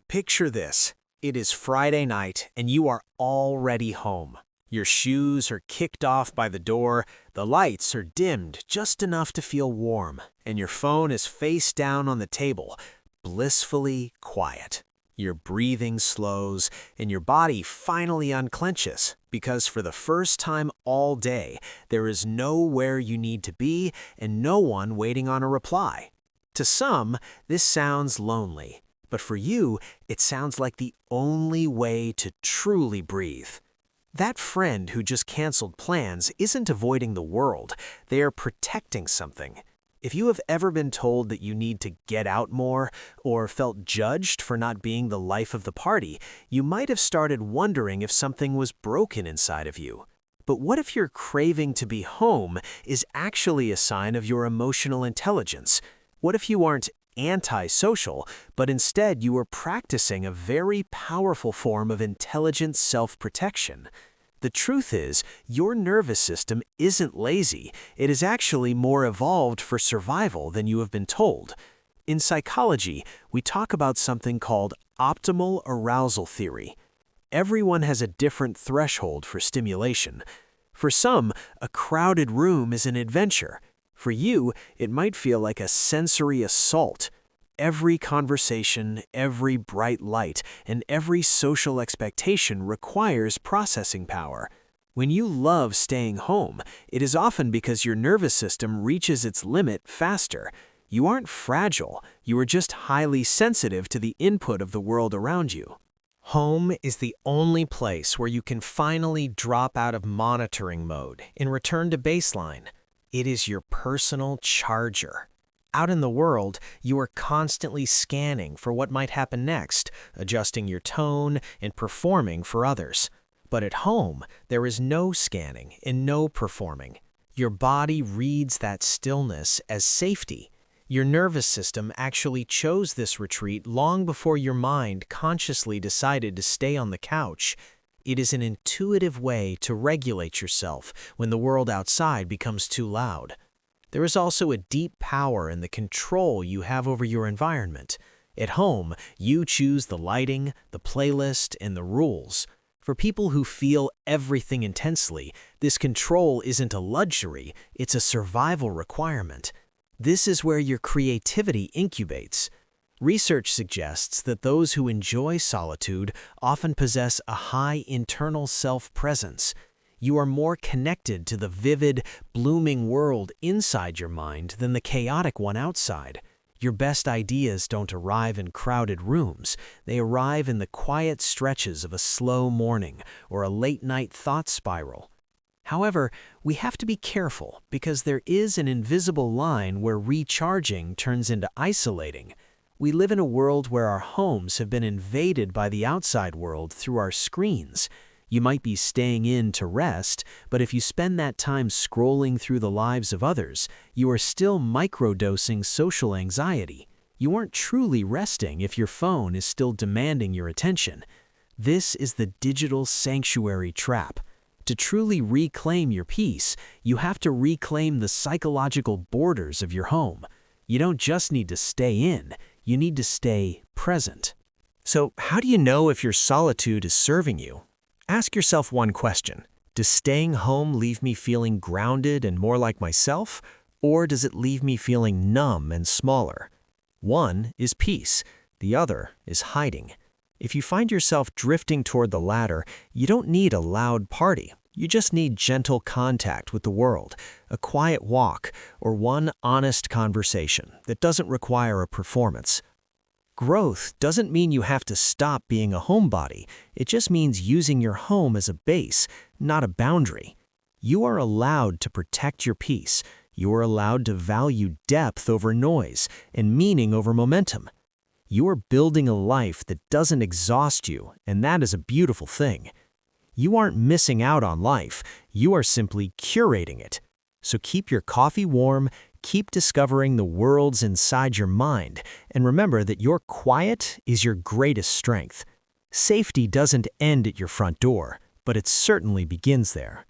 Picture this. It is Friday night, and you are already home. Your shoes are kicked off by the door, the lights are dimmed just enough to feel warm, and your phone is face down on the table, blissfully quiet. Your breathing slows, and your body finally unclenches, because for the first time all day, there is nowhere you need to be and no one waiting on a reply. To some, this sounds lonely, but for you, it sounds like the only way to truly breathe. That friend who just canceled plans isn't avoiding the world, they are protecting something. If you have ever been told that you need to get out more, or felt judged for not being the life of the party, you might have started wondering if something was broken inside of you. But what if your craving to be home is actually a sign of your emotional intelligence? What if you aren't antisocial, but instead you are practicing a very powerful form of intelligent self-protection? The truth is, your nervous system isn't lazy. It is actually more evolved for survival than you have been told. In psychology, we talk about something called optimal arousal theory. Everyone has a different threshold for stimulation. For some, a crowded room is an adventure. For you, it might feel like a sensory assault. Every conversation, every bright light, and every social expectation requires processing power. When you love staying home, it is often because your nervous system reaches its limit faster. You aren't fragile, you are just highly sensitive to the input of the world around you. Home is the only place where you can finally drop out of monitoring mode and return to baseline. It is your personal charger. Out in the world, you are constantly scanning for what might happen next, adjusting your tone and performing for others. But at home, there is no scanning and no performing. Your body reads that stillness as safety. Your nervous system actually chose this retreat long before your mind consciously decided to stay on the couch. It is an intuitive way to regulate yourself when the world outside becomes too loud. There is also a deep power in the control you have over your environment. At home, you choose the lighting, the playlist, and the rules. For people who feel everything intensely, this control isn't a luxury, it's a survival requirement. This is where your creativity incubates. Research suggests that those who enjoy solitude often possess a high internal self-presence. You are more connected to the vivid, blooming world inside your mind than the chaotic one outside. Your best ideas don't arrive in crowded rooms. They arrive in the quiet stretches of a slow morning or a late-night thought spiral. However, we have to be careful because there is an invisible line where recharging turns into isolating. We live in a world where our homes have been invaded by the outside world through our screens. You might be staying in to rest, but if you spend that time scrolling through the lives of others, you are still microdosing social anxiety. You aren't truly resting if your phone is still demanding your attention. This is the digital sanctuary trap. To truly reclaim your peace, you have to reclaim the psychological borders of your home. You don't just need to stay in, you need to stay present. So, how do you know if your solitude is serving you? Ask yourself one question. Does staying home leave me feeling grounded and more like myself, or does it leave me feeling numb and smaller? One is peace, the other is hiding. If you find yourself drifting toward the latter, you don't need a loud party. You just need gentle contact with the world, a quiet walk, or one honest conversation that doesn't require a performance. Growth doesn't mean you have to stop being a homebody. It just means using your home as a base, not a boundary. You are allowed to protect your peace. You are allowed to value depth over noise and meaning over momentum. You are building a life that doesn't exhaust you, and that is a beautiful thing. You aren't missing out on life, you are simply curating it. So keep your coffee warm, keep discovering the worlds inside your mind, and remember that your quiet is your greatest strength. Safety doesn't end at your front door, but it certainly begins there.